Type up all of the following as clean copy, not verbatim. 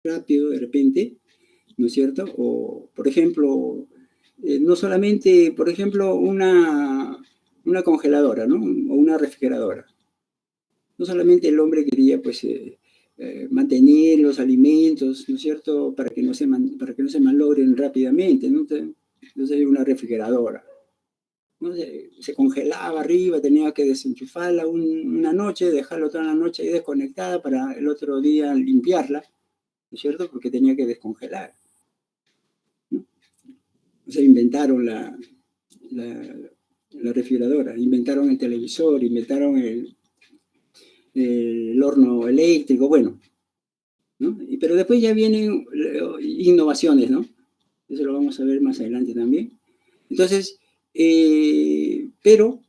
rápido de repente, ¿no es cierto? O, por ejemplo, no solamente, por ejemplo, una congeladora, ¿no? O una refrigeradora. No solamente el hombre quería, pues, mantener los alimentos, ¿no es cierto?, para que no se malogren rápidamente, ¿no? Entonces hay una refrigeradora, ¿no? Se congelaba arriba, tenía que desenchufarla una noche, dejarla toda la noche ahí desconectada para el otro día limpiarla, ¿no es cierto?, porque tenía que descongelar, ¿no? O sea, inventaron la refrigeradora, inventaron el televisor, inventaron el horno eléctrico, bueno, ¿no? Pero después ya vienen innovaciones, ¿no? Eso lo vamos a ver más adelante también. Entonces, pero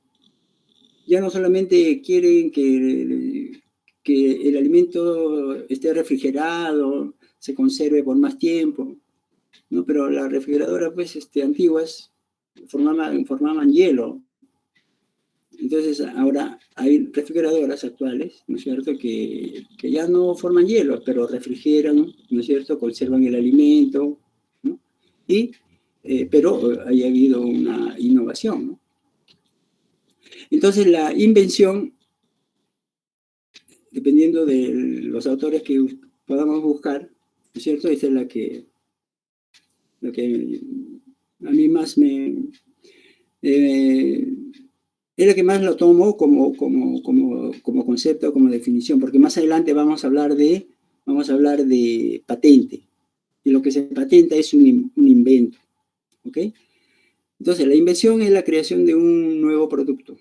ya no solamente quieren que el alimento esté refrigerado, se conserve por más tiempo, ¿no? Pero las refrigeradoras, pues, antiguas formaban hielo. Entonces, ahora hay refrigeradoras actuales, ¿no es cierto?, que ya no forman hielo, pero refrigeran, ¿no es cierto?, conservan el alimento, ¿no? Pero haya habido una innovación, ¿no? Entonces, la invención, dependiendo de los autores que podamos buscar, ¿no es cierto?, esa es la que a mí más es lo que más lo tomo como concepto, como definición, porque más adelante vamos a hablar de patente, y lo que se patenta es un invento, ¿ok? Entonces, la invención es la creación de un nuevo producto.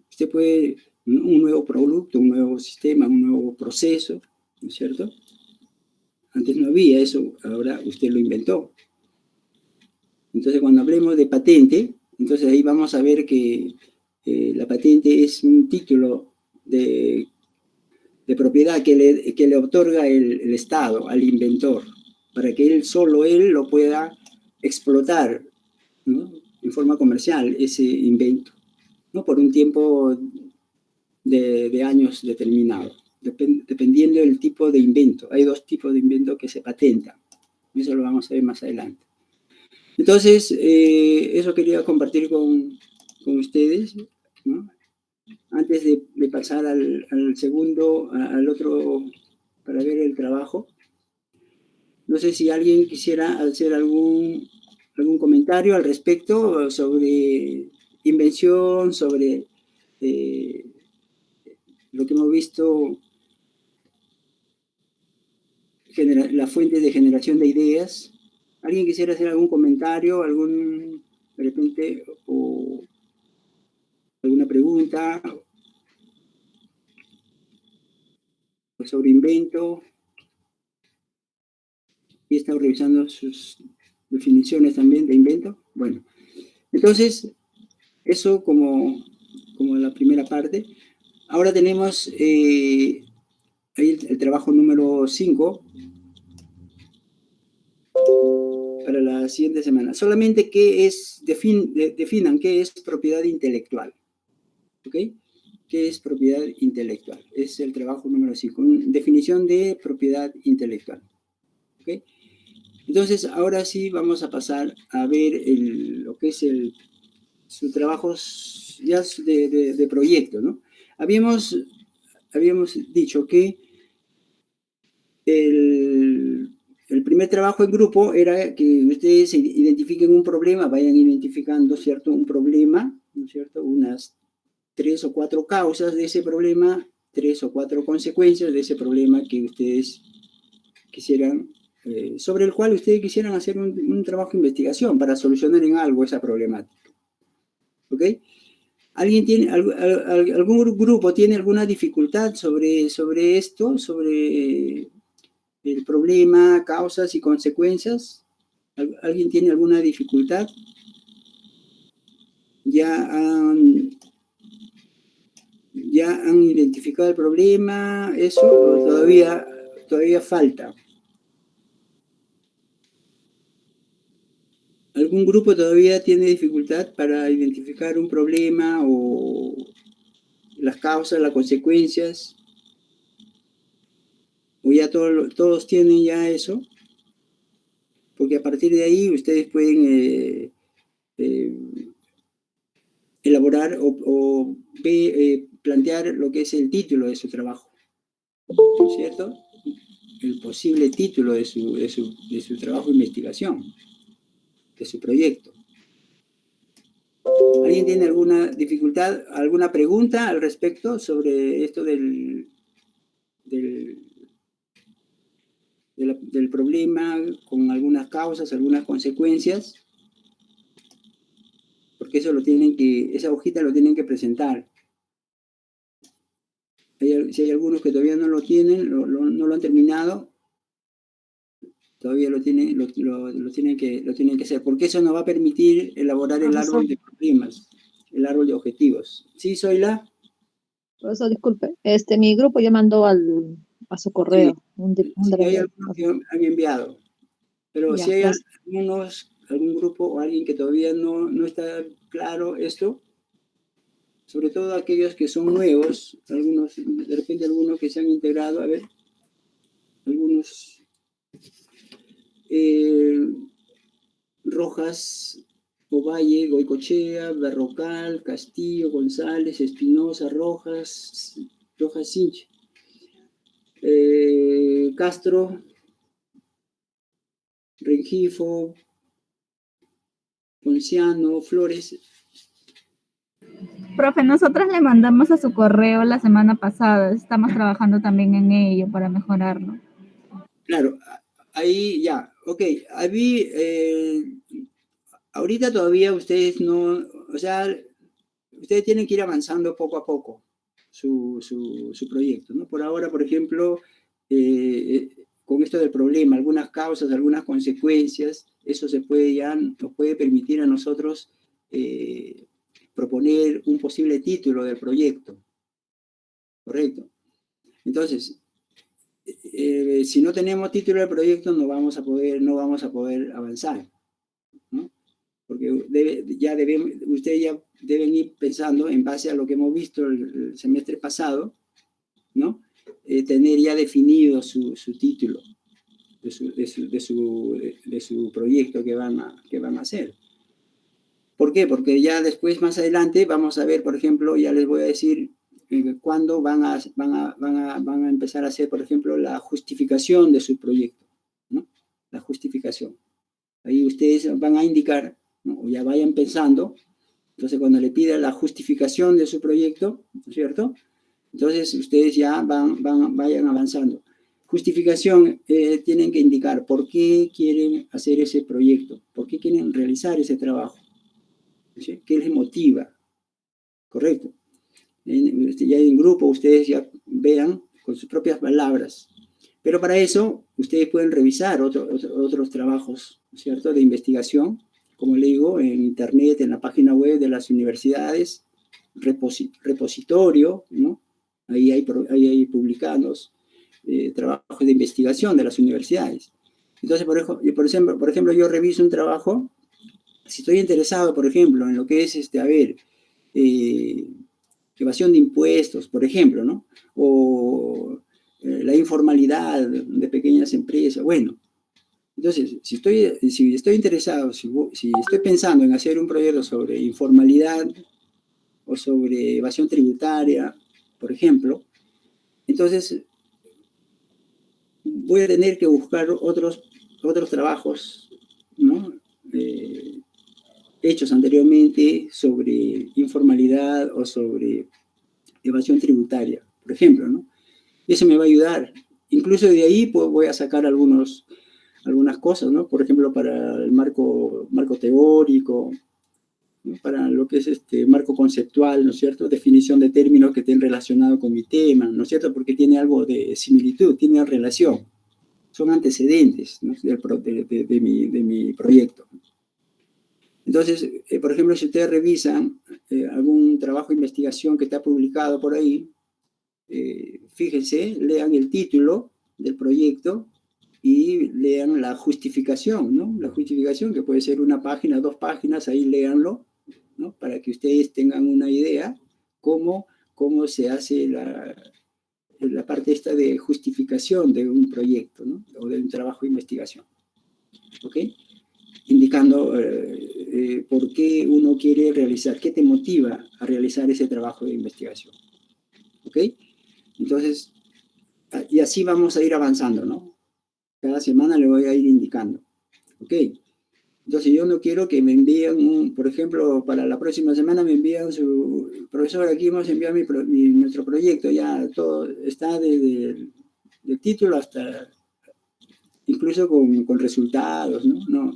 Usted puede, un nuevo producto, un nuevo sistema, un nuevo proceso, ¿no es cierto? Antes no había eso, ahora usted lo inventó. Entonces, cuando hablemos de patente, entonces ahí vamos a ver que la patente es un título de propiedad que le otorga el Estado al inventor, para que solo él lo pueda explotar, ¿no?, en forma comercial, ese invento, ¿no?, por un tiempo de años determinado, dependiendo del tipo de invento. Hay dos tipos de invento que se patentan. Eso lo vamos a ver más adelante. Entonces, eso quería compartir con ustedes, ¿no?, antes de pasar al segundo, al otro, para ver el trabajo. No sé si alguien quisiera hacer algún comentario al respecto sobre invención, sobre lo que hemos visto, las fuentes de generación de ideas. ¿Alguien quisiera hacer algún comentario, de repente, o alguna pregunta sobre invento? Y he estado revisando sus definiciones también de invento. Bueno, entonces, eso como la primera parte. Ahora tenemos ahí el trabajo número 5 para la siguiente semana. Solamente definan qué es propiedad intelectual. ¿Ok? ¿Qué es propiedad intelectual? Es el trabajo número 5. Definición de propiedad intelectual. ¿Ok? Entonces, ahora sí vamos a pasar a ver lo que es su trabajo ya de proyecto, ¿no? Habíamos dicho que el primer trabajo en grupo era que ustedes identifiquen un problema, vayan identificando, ¿cierto?, un problema, ¿no es cierto?, unas 3 o 4 causas de ese problema, 3 o 4 consecuencias de ese problema que ustedes quisieran, sobre el cual ustedes quisieran hacer un trabajo de investigación para solucionar en algo esa problemática. ¿Ok? ¿Algún grupo tiene alguna dificultad sobre esto, sobre el problema, causas y consecuencias? ¿Alguien tiene alguna dificultad? ¿Ya han identificado el problema? ¿Eso o todavía falta? ¿Algún grupo todavía tiene dificultad para identificar un problema o las causas, las consecuencias? o ya todos tienen ya eso, porque a partir de ahí ustedes pueden elaborar o plantear lo que es el título de su trabajo, ¿no es cierto? El posible título de su trabajo de investigación, de su proyecto. ¿Alguien tiene alguna dificultad, alguna pregunta al respecto sobre esto del problema, con algunas causas, algunas consecuencias? Porque eso esa hojita lo tienen que presentar. Si hay algunos que todavía no lo tienen, no lo han terminado, todavía lo tienen que hacer, porque eso nos va a permitir elaborar el árbol de problemas, el árbol de objetivos. ¿Sí, Zoila? Profesor, disculpe, mi grupo ya mandó a su correo. Sí, hay algunos que han enviado, pero ya, si hay algún grupo o alguien que todavía no está claro esto, sobre todo aquellos que son nuevos, de repente algunos que se han integrado, a ver, algunos Rojas, Ovalle, Goicochea, Berrocal, Castillo, González, Espinosa, Rojas Sinche, Castro, Rengifo, Ponciano, Flores. Profe, nosotros le mandamos a su correo la semana pasada, estamos trabajando también en ello para mejorarlo. Claro, ahí ya, ok, ahí, ahorita todavía ustedes no, o sea, ustedes tienen que ir avanzando poco a poco su proyecto, ¿no? Por ahora, por ejemplo, con esto del problema, algunas causas, algunas consecuencias, eso nos puede permitir a nosotros proponer un posible título del proyecto, ¿correcto? Entonces, si no tenemos título del proyecto, no vamos a poder avanzar, ¿no? Porque ustedes ya deben ir pensando en base a lo que hemos visto el semestre pasado, ¿no? Tener ya definido su título de su proyecto que van a hacer. ¿Por qué? Porque ya después, más adelante, vamos a ver, por ejemplo, ya les voy a decir cuándo van a empezar a hacer, por ejemplo, la justificación de su proyecto, ¿no? La justificación. Ahí ustedes van a indicar, ¿no? O ya vayan pensando. Entonces, cuando le pida la justificación de su proyecto, ¿no es cierto? Entonces, ustedes ya vayan avanzando. Justificación, tienen que indicar por qué quieren hacer ese proyecto, por qué quieren realizar ese trabajo, ¿sí? ¿Qué les motiva? Correcto. Ya en grupo ustedes ya vean con sus propias palabras. Pero para eso, ustedes pueden revisar otros trabajos, ¿no es cierto?, de investigación, como le digo, en internet, en la página web de las universidades, repositorio, ¿no? Ahí hay publicados trabajos de investigación de las universidades. Entonces, por ejemplo, yo reviso un trabajo, si estoy interesado, por ejemplo, en lo que es, evasión de impuestos, por ejemplo, ¿no? O la informalidad de pequeñas empresas, bueno. Entonces, si estoy interesado, si estoy pensando en hacer un proyecto sobre informalidad o sobre evasión tributaria, por ejemplo, entonces voy a tener que buscar otros trabajos, ¿no? Hechos anteriormente sobre informalidad o sobre evasión tributaria, por ejemplo, ¿no? Eso me va a ayudar. Incluso de ahí pues, voy a sacar algunas cosas, ¿no? Por ejemplo, para el marco teórico, ¿no? Para lo que es marco conceptual, ¿no es cierto? Definición de términos que estén relacionados con mi tema, ¿no es cierto? Porque tiene algo de similitud, tiene relación. Son antecedentes, ¿no? de mi proyecto. Entonces, por ejemplo, si ustedes revisan algún trabajo de investigación que está publicado por ahí, fíjense, lean el título del proyecto y lean la justificación, ¿no? La justificación, que puede ser una página, 2 páginas, ahí léanlo, ¿no? Para que ustedes tengan una idea cómo se hace la parte esta de justificación de un proyecto, ¿no? O de un trabajo de investigación. ¿Ok? Indicando por qué uno quiere realizar, qué te motiva a realizar ese trabajo de investigación. ¿Ok? Entonces, y así vamos a ir avanzando, ¿no? Cada semana le voy a ir indicando. ¿Ok? Entonces, yo no quiero que me envíen, por ejemplo, para la próxima semana me envían profesor, aquí hemos enviado nuestro proyecto, ya todo está desde el título hasta, incluso con resultados, ¿no? No,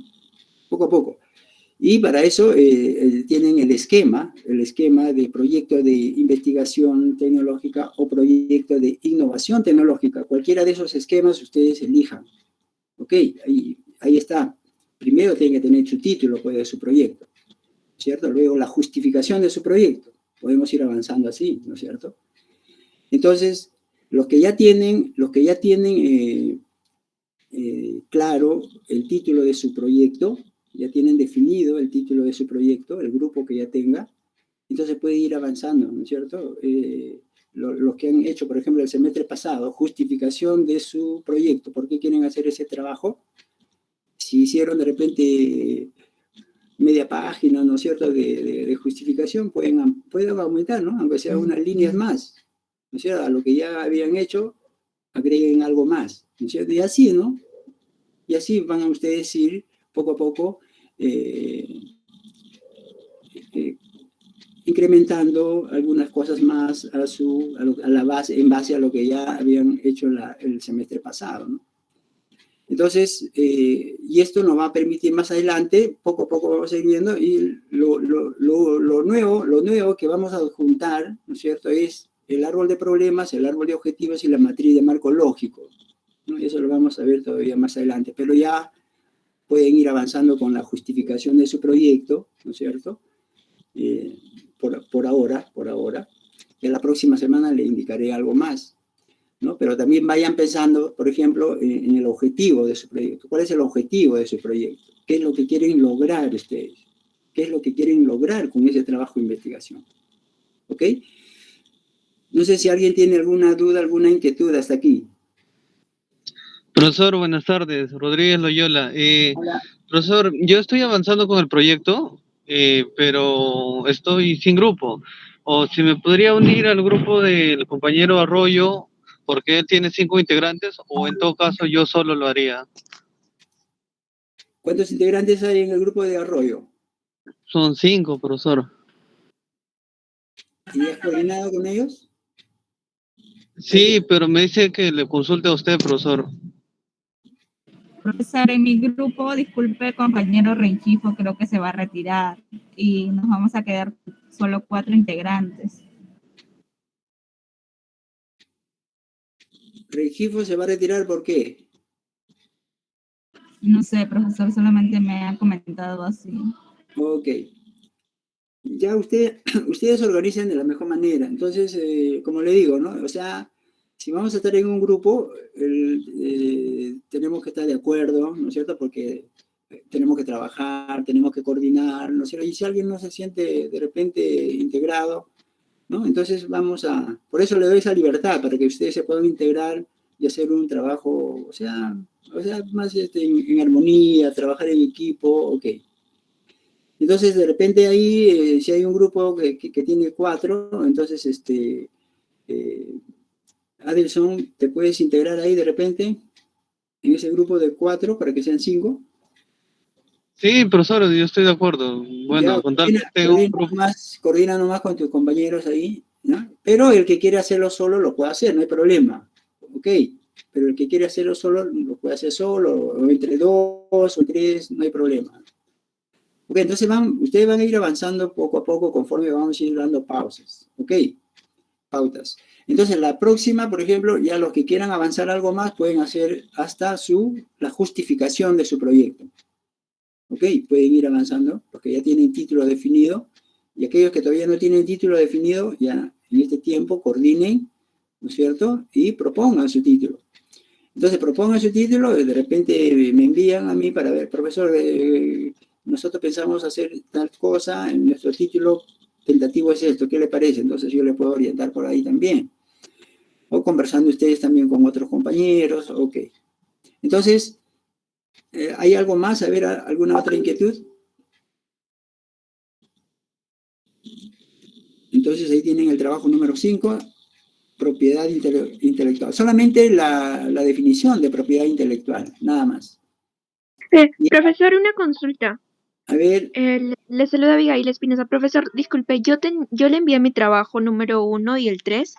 poco a poco. Y para eso tienen el esquema de proyecto de investigación tecnológica o proyecto de innovación tecnológica. Cualquiera de esos esquemas ustedes elijan. ¿Ok? Ahí está. Primero tienen que tener su título, pues, de su proyecto, ¿cierto? Luego la justificación de su proyecto. Podemos ir avanzando así, ¿no es cierto? Entonces, los que ya tienen claro el título de su proyecto, ya tienen definido el título de su proyecto, el grupo que ya tenga, entonces puede ir avanzando, ¿no es cierto? Los que han hecho, por ejemplo, el semestre pasado, justificación de su proyecto, ¿por qué quieren hacer ese trabajo? Si hicieron de repente media página, ¿no es cierto?, de justificación, pueden aumentar, ¿no? Aunque sea unas líneas más, ¿no es cierto? A lo que ya habían hecho, agreguen algo más, ¿no es cierto? Y así, ¿no? Y así van a ustedes ir poco a poco incrementando algunas cosas más a la base, en base a lo que ya habían hecho el semestre pasado, ¿no? Entonces, y esto nos va a permitir más adelante, poco a poco vamos a ir viendo, y lo nuevo que vamos a juntar, ¿no es cierto?, es el árbol de problemas, el árbol de objetivos y la matriz de marco lógico, ¿no? Eso lo vamos a ver todavía más adelante, pero ya pueden ir avanzando con la justificación de su proyecto, ¿no es cierto?, por ahora, que la próxima semana le indicaré algo más, ¿no? Pero también vayan pensando, por ejemplo, en el objetivo de su proyecto. ¿Cuál es el objetivo de su proyecto? ¿Qué es lo que quieren lograr ustedes? ¿Qué es lo que quieren lograr con ese trabajo de investigación? ¿Ok? No sé si alguien tiene alguna duda, alguna inquietud hasta aquí. Profesor, buenas tardes. Rodríguez Loyola. Hola. Profesor, yo estoy avanzando con el proyecto, pero estoy sin grupo. O si me podría unir al grupo del compañero Arroyo, porque él tiene 5 integrantes, o en todo caso yo solo lo haría. ¿Cuántos integrantes hay en el grupo de Arroyo? Son 5, profesor. ¿Y has coordinado con ellos? Sí, pero me dice que le consulte a usted, profesor. Profesor, en mi grupo, disculpe, compañero Rengifo, creo que se va a retirar y nos vamos a quedar solo 4 integrantes. ¿Rengifo se va a retirar por qué? No sé, profesor, solamente me ha comentado así. Ok. Ya ustedes se organizan de la mejor manera. Entonces, como le digo, ¿no? O sea, si vamos a estar en un grupo, tenemos que estar de acuerdo, ¿no es cierto? Porque tenemos que trabajar, tenemos que coordinar, ¿no es cierto? Y si alguien no se siente de repente integrado, ¿no? Entonces por eso le doy esa libertad, para que ustedes se puedan integrar y hacer un trabajo, o sea más en armonía, trabajar en equipo, ok. Entonces, de repente ahí, si hay un grupo que tiene 4, entonces, Adelson, ¿te puedes integrar ahí de repente en ese grupo de 4 para que sean 5? Sí, profesor, yo estoy de acuerdo. Bueno, Ya, con tal que esté un grupo. coordina nomás con tus compañeros ahí, ¿no? Pero el que quiere hacerlo solo lo puede hacer, no hay problema, ¿ok? Pero el que quiere hacerlo solo lo puede hacer solo, o entre 2 o 3, no hay problema. Ok, entonces ustedes van a ir avanzando poco a poco conforme vamos a ir dando pausas, ¿ok? Pautas. Entonces, la próxima, por ejemplo, ya los que quieran avanzar algo más pueden hacer hasta la justificación de su proyecto. ¿Ok? Pueden ir avanzando, los que ya tienen título definido, y aquellos que todavía no tienen título definido, ya en este tiempo coordinen, ¿no es cierto? Y propongan su título. Entonces, propongan su título, de repente me envían a mí para ver, profesor, nosotros pensamos hacer tal cosa, en nuestro título tentativo es esto, ¿qué le parece? Entonces yo le puedo orientar por ahí también. o conversando ustedes también con otros compañeros, ok. Entonces, ¿hay algo más? A ver, ¿alguna otra inquietud? Entonces, ahí tienen el trabajo número 5, propiedad intelectual. Solamente la definición de propiedad intelectual, nada más. Profesor, una consulta. A ver, Le saluda Abigail Espinosa. Profesor, disculpe, yo le envié mi trabajo número 1 y el 3.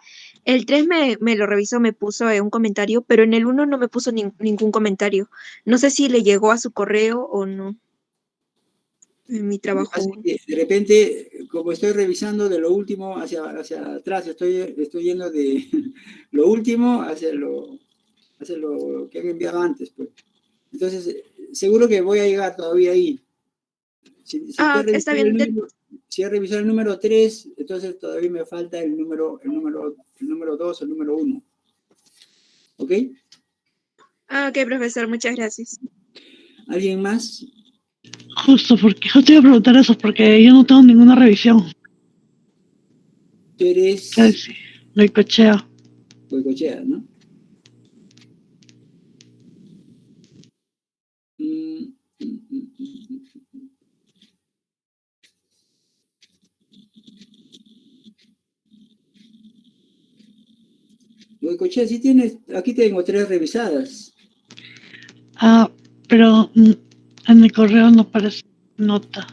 El 3 me lo revisó, me puso un comentario, pero en el 1 no me puso ningún comentario. No sé si le llegó a su correo o no. En mi trabajo. así que de repente, como estoy revisando de lo último hacia atrás, estoy yendo de lo último hacia lo que han enviado antes, pues. Entonces, seguro que voy a llegar todavía ahí. Si está bien. Si he revisado el número 3, entonces todavía me falta el número 2 o el número 1. ¿Ok? Ok, profesor, muchas gracias. ¿Alguien más? Justo te iba a preguntar eso, porque yo no tengo ninguna revisión. Tú eres Sí, Goicoechea. Goicoechea, ¿no? Goicoechea, sí tienes, aquí tengo 3 revisadas. Pero en el correo no aparece nota.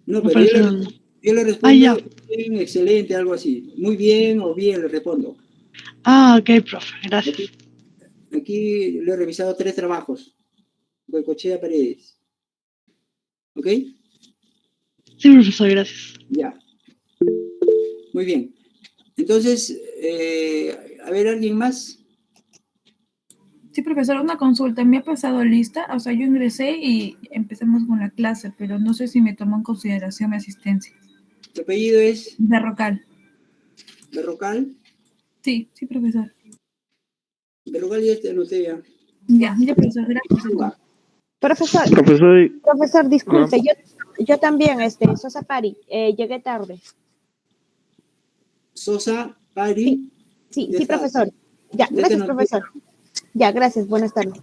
No, No pero aparece yo le respondo ya. bien, excelente, algo así. Muy bien o bien le respondo. Ok, profe, gracias. Aquí le he revisado 3 trabajos. Goicoechea Paredes. ¿Ok? Sí, profesor, gracias. Ya. Muy bien. Entonces, a ver, ¿alguien más? Sí, profesor, una consulta. Me ha pasado lista, o sea, yo ingresé y empezamos con la clase, pero no sé si me tomó en consideración mi asistencia. ¿Tu apellido es? Berrocal. ¿Berrocal? Sí, profesor. Berrocal ya te anoté ya. Ya, profesor, gracias. Profesor, disculpe, yo también, Sosa Pari, llegué tarde. Sosa Pari. Sí, profesor. Ya, gracias, profesor. Ya, gracias, buenas tardes.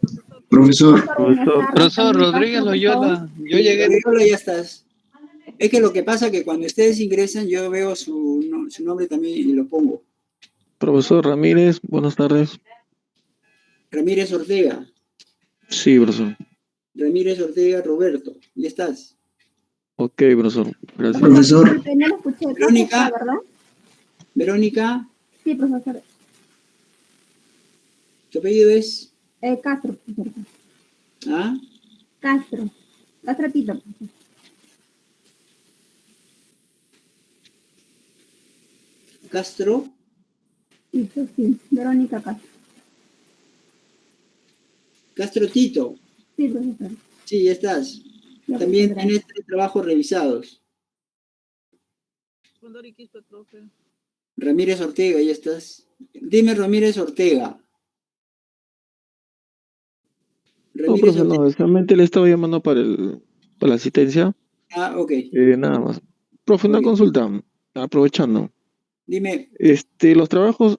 Profesor Rodríguez Loyola, yo llegué. Loyola, ya estás. Es que lo que pasa es que cuando ustedes ingresan, yo veo su nombre también y lo pongo. Profesor Ramírez, buenas tardes. Ramírez Ortega. Sí, profesor. Ramírez Ortega Roberto. Ya estás. Ok, profesor. Gracias. Profesor. No lo escuché. Verónica. ¿Verdad? Verónica. Sí, profesor. ¿Tu apellido es? Castro, profesor. ¿Ah? Castro. Castratito, profesor. ¿Castro? Sí. Verónica Castro. ¿Castro Tito? Sí, profesor. Sí, ya estás. Ya, también profesor, tienes 3 trabajos revisados. Ramírez Ortega, ya estás. Dime Ramírez Ortega. No, profe, no, solamente le estaba llamando para la asistencia. Ok. Nada más. Profe, una consulta, aprovechando. Dime. Los trabajos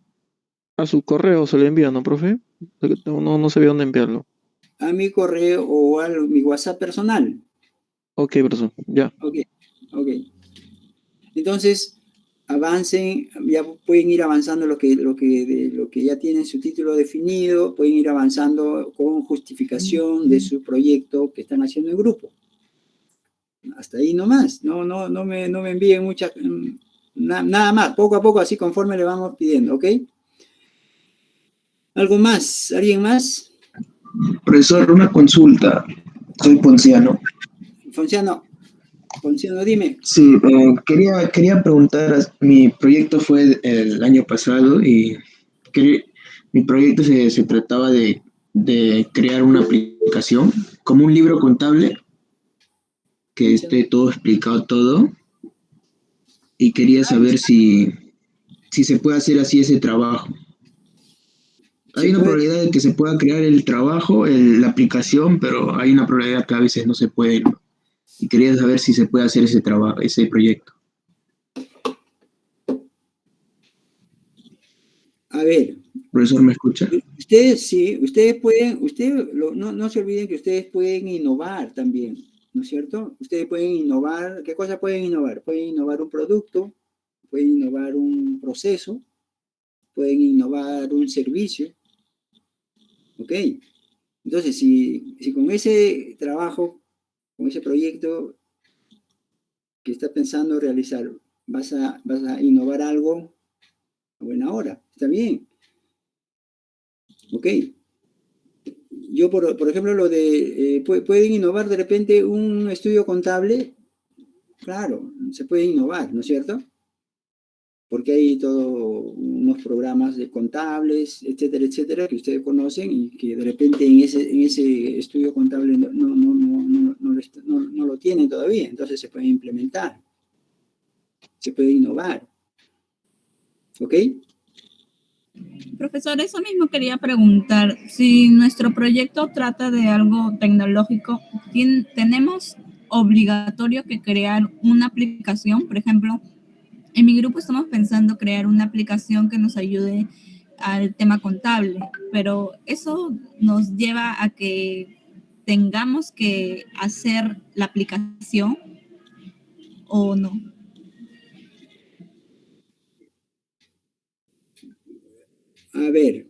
a su correo se le envían, ¿no, profe? No sabía dónde enviarlo. A mi correo o a mi WhatsApp personal. Ok, profesor, ya. Ok. Entonces, avancen, ya pueden ir avanzando lo que ya tienen su título definido, pueden ir avanzando con justificación de su proyecto que están haciendo en grupo. Hasta ahí nomás, no me envíen nada más, poco a poco, así conforme le vamos pidiendo, ¿ok? ¿Algo más? ¿Alguien más? Profesor, una consulta. Soy Ponciano. Ponciano, dime. Sí, quería preguntar, mi proyecto fue el año pasado y mi proyecto se trataba de crear una aplicación como un libro contable que esté todo explicado todo y quería saber si se puede hacer así ese trabajo. Hay una probabilidad de que se pueda crear el trabajo, la aplicación, pero hay una probabilidad que a veces no se puede, ¿no? Y quería saber si se puede hacer ese trabajo, ese proyecto. A ver, Profesor, ¿me escucha? ustedes sí, ustedes pueden, no se olviden que ustedes pueden innovar también, ¿no es cierto? Ustedes pueden innovar, ¿qué cosa pueden innovar? Pueden innovar un producto, pueden innovar un proceso, pueden innovar un servicio, ¿ok? Entonces, si con ese trabajo, con ese proyecto que estás pensando realizar, vas a innovar algo a buena hora, está bien, ¿ok? Yo, por ejemplo, lo de, pueden innovar de repente un estudio contable, claro, se puede innovar, ¿no es cierto? Porque hay todos unos programas de contables, etcétera, etcétera, que ustedes conocen y que de repente en ese estudio contable no lo tienen todavía, entonces se puede implementar, se puede innovar, ¿ok? Profesor, eso mismo quería preguntar. Si nuestro proyecto trata de algo tecnológico, ¿tenemos obligatorio que crear una aplicación? Por ejemplo, en mi grupo estamos pensando crear una aplicación que nos ayude al tema contable, pero eso nos lleva a que tengamos que hacer la aplicación o no. A ver,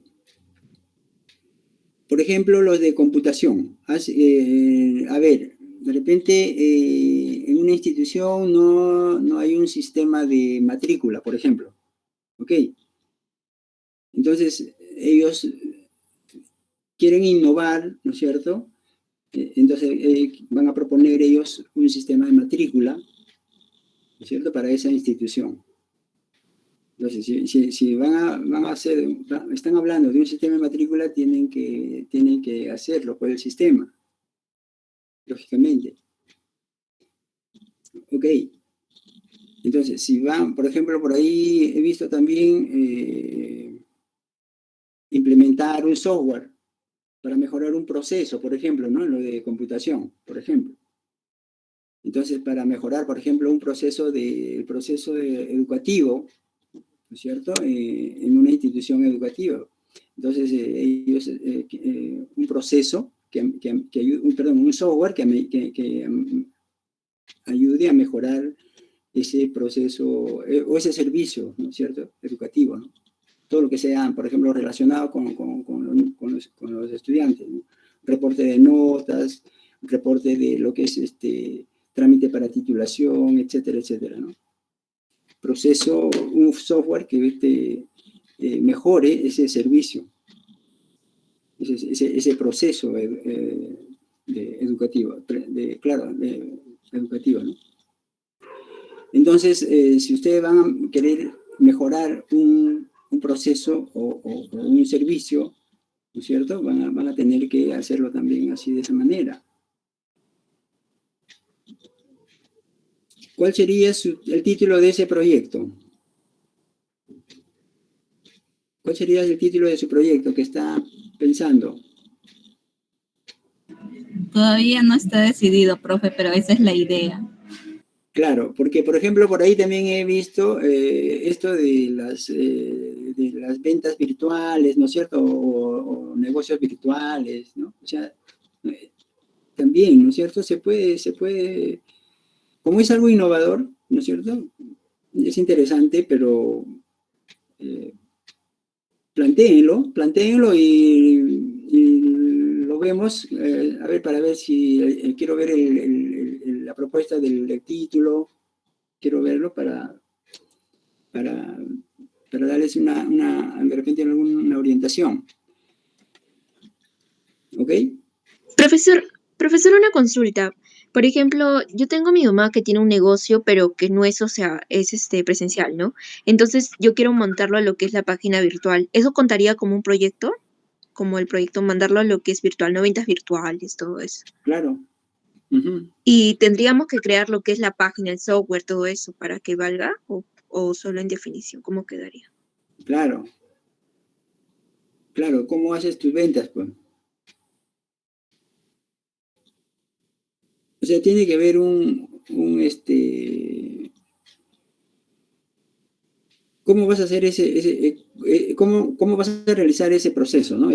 por ejemplo, los de computación. A ver, de repente en una institución no hay un sistema de matrícula, por ejemplo. ¿Ok? Entonces, ellos quieren innovar, ¿no es cierto? Entonces, van a proponer ellos un sistema de matrícula, ¿no es cierto?, para esa institución. Entonces, si van a hacer, están hablando de un sistema de matrícula, tienen que hacerlo por el sistema, lógicamente. Ok. Entonces, si van, por ejemplo, por ahí he visto también implementar un software para mejorar un proceso, por ejemplo, ¿no? Lo de computación, por ejemplo. Entonces, para mejorar, por ejemplo, el proceso educativo, ¿no es cierto?, en una institución educativa. Entonces, ellos, un proceso un software que ayude a mejorar ese proceso o ese servicio, ¿no es cierto?, educativo, ¿no? Todo lo que sea, por ejemplo, relacionado con los estudiantes, ¿no? Reporte de notas, reporte de lo que es trámite para titulación, etcétera, etcétera, ¿no? Proceso, un software que mejore ese servicio, ese proceso educativo, educativo, ¿no? Entonces, si ustedes van a querer mejorar un proceso o un servicio, ¿no es cierto?, van a tener que hacerlo también así, de esa manera. ¿Cuál sería el título de ese proyecto? ¿Cuál sería el título de su proyecto que está pensando? Todavía no está decidido, profe, pero esa es la idea. Claro, porque por ejemplo por ahí también he visto esto de las ventas virtuales, ¿no es cierto? O negocios virtuales, ¿no? O sea, también, ¿no es cierto? Se puede, como es algo innovador, ¿no es cierto? Es interesante, pero plantéenlo y lo vemos, a ver, para ver si quiero ver la propuesta del título, quiero verlo para darles de repente alguna orientación. ¿Ok? Profesor, una consulta. Por ejemplo, yo tengo a mi mamá que tiene un negocio, pero que no es, o sea, es presencial, ¿no? Entonces, yo quiero montarlo a lo que es la página virtual. ¿Eso contaría como un proyecto? Como el proyecto, mandarlo a lo que es virtual, no ventas virtuales, todo eso. Claro. Uh-huh. Y tendríamos que crear lo que es la página, el software, todo eso, para que valga, o solo en definición, ¿cómo quedaría? Claro. Claro, ¿cómo haces tus ventas, pues? O sea, tiene que haber ¿cómo vas a hacer cómo vas a realizar ese proceso, ¿no?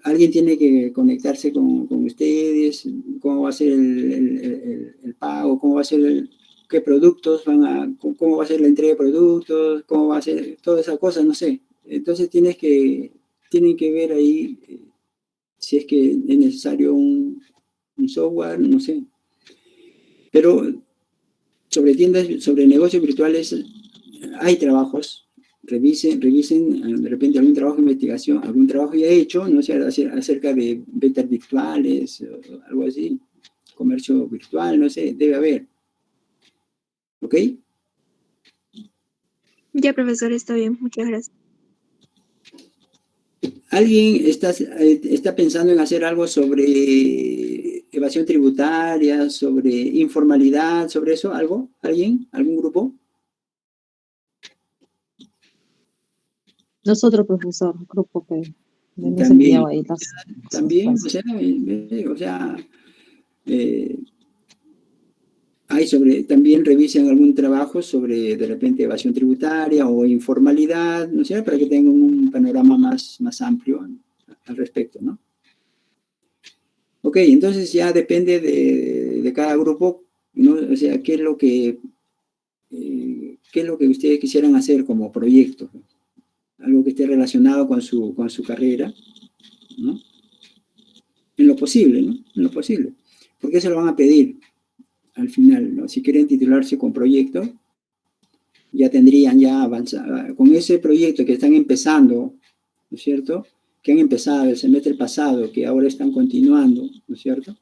Alguien tiene que conectarse con ustedes, cómo va a ser el pago, cómo va a ser qué productos cómo va a ser la entrega de productos, cómo va a ser todas esas cosas, no sé. Entonces tienen que ver ahí si es que es necesario un software, no sé. Pero sobre tiendas, sobre negocios virtuales, hay trabajos. Revisen de repente algún trabajo de investigación, algún trabajo ya hecho, no sé, acerca de ventas virtuales o algo así, comercio virtual, no sé, debe haber. ¿Ok? Ya, profesor, está bien. Muchas gracias. ¿Alguien está pensando en hacer algo sobre evasión tributaria, sobre informalidad, sobre eso? ¿Algo? ¿Alguien? ¿Algún grupo? Nosotros, profesor, grupo que hemos También, enviado ahí las también, cosas. También revisen algún trabajo sobre, de repente, evasión tributaria o informalidad, ¿no sé? Para que tengan un panorama más amplio al respecto, ¿no? Ok, entonces ya depende de cada grupo, ¿no? O sea, qué es lo que ustedes quisieran hacer como proyecto, algo que esté relacionado con su carrera, ¿no? En lo posible, ¿no? En lo posible. Porque se lo van a pedir al final, ¿no? Si quieren titularse con proyecto, ya tendrían ya avanzado. Con ese proyecto que están empezando, ¿no es cierto? Que han empezado el semestre pasado, que ahora están continuando, ¿no es cierto?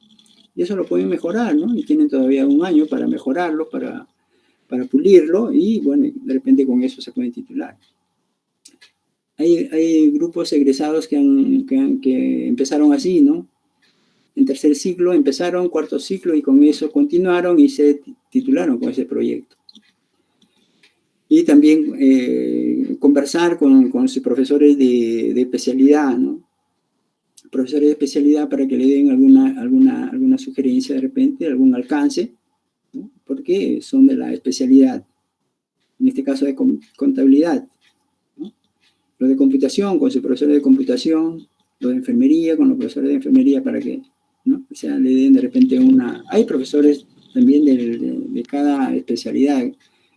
Y eso lo pueden mejorar, ¿no? Y tienen todavía un año para mejorarlo, para pulirlo, y bueno, de repente con eso se pueden titular. Hay grupos egresados que empezaron así, ¿no? En tercer ciclo empezaron, cuarto ciclo, y con eso continuaron y se titularon con ese proyecto. Y también conversar con sus profesores de especialidad, ¿no? Profesores de especialidad para que le den alguna sugerencia de repente, algún alcance, ¿no? Porque son de la especialidad, en este caso de contabilidad, ¿no? Lo de computación con sus profesores de computación, lo de enfermería con los profesores de enfermería para que, ¿no? O sea, le den de repente hay profesores también de cada especialidad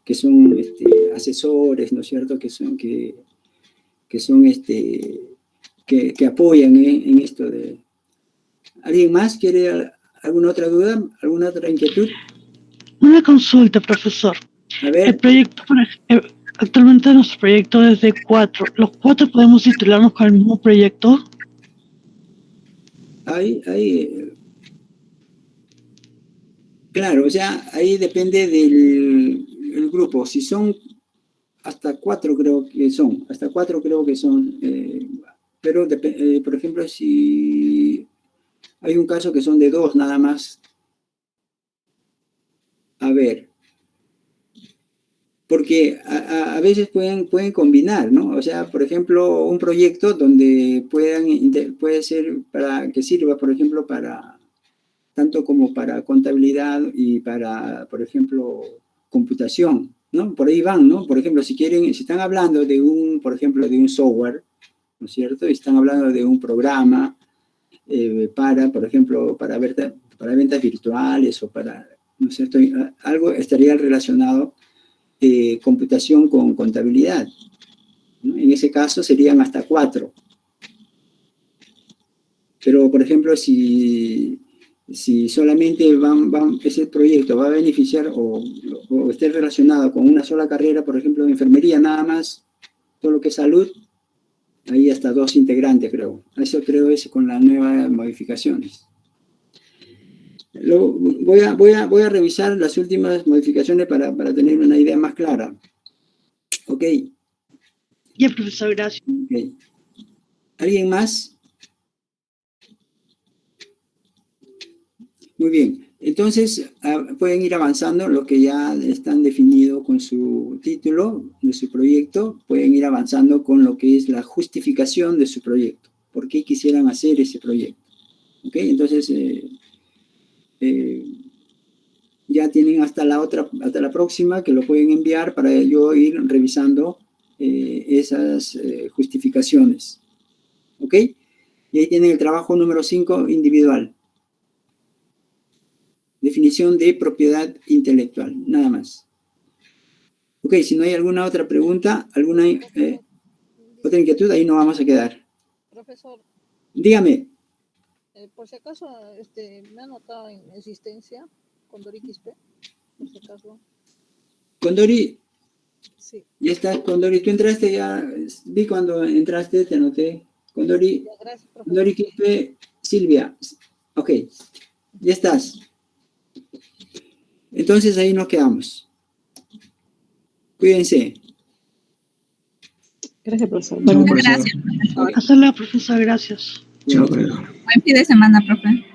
que son asesores, ¿no es cierto? Que apoyan en esto de... ¿Alguien más quiere alguna otra duda? ¿Alguna otra inquietud? Una consulta, profesor. A ver. El proyecto, actualmente nuestro proyecto es de 4. ¿Los 4 podemos titularnos con el mismo proyecto? Claro, o sea, ahí depende del grupo. Si son hasta 4 creo que son, pero por ejemplo, si hay un caso que son de 2 nada más, a ver, porque a veces pueden combinar, ¿no? O sea, por ejemplo, un proyecto donde puede ser para que sirva, por ejemplo, tanto como para contabilidad y para, por ejemplo, computación, ¿no? Por ahí van, ¿no? Por ejemplo, si están hablando por ejemplo, de un software, ¿no es cierto? Y están hablando de un programa por ejemplo, para ventas virtuales o para, ¿no es cierto? Algo estaría relacionado computación con contabilidad, ¿no? En ese caso serían hasta 4. Pero, por ejemplo, si solamente ese proyecto va a beneficiar o esté relacionado con una sola carrera, por ejemplo, de enfermería nada más, todo lo que es salud, ahí hasta 2 integrantes, creo. Eso creo es con las nuevas modificaciones. Voy a revisar las últimas modificaciones para tener una idea más clara. ¿Ok? Ya, profesor, gracias. Okay. ¿Alguien más? Muy bien. Entonces, pueden ir avanzando los que ya están definidos con su título de su proyecto, pueden ir avanzando con lo que es la justificación de su proyecto. ¿Por qué quisieran hacer ese proyecto? ¿Ok? Entonces, ya tienen hasta la próxima que lo pueden enviar para yo ir revisando esas justificaciones. ¿Ok? Y ahí tienen el trabajo número 5 individual. Definición de propiedad intelectual, nada más. Ok, si no hay alguna otra pregunta, alguna otra inquietud, ahí no vamos a quedar. Profesor, Dígame. por si acaso, me ha notado en existencia Condori Quispe, por si acaso. Condori, Sí. ya está, Condori, tú entraste ya, vi cuando entraste, te anoté. Condori, Ya, gracias, profesor. Condori Quispe, Silvia. Ok, ya estás. Entonces ahí nos quedamos. Cuídense. Gracias, profesor. Chao, Bueno, profesor. Gracias, profesor. Hasta luego, profesor. Gracias. Chao, profesor. Buen fin de semana, profe.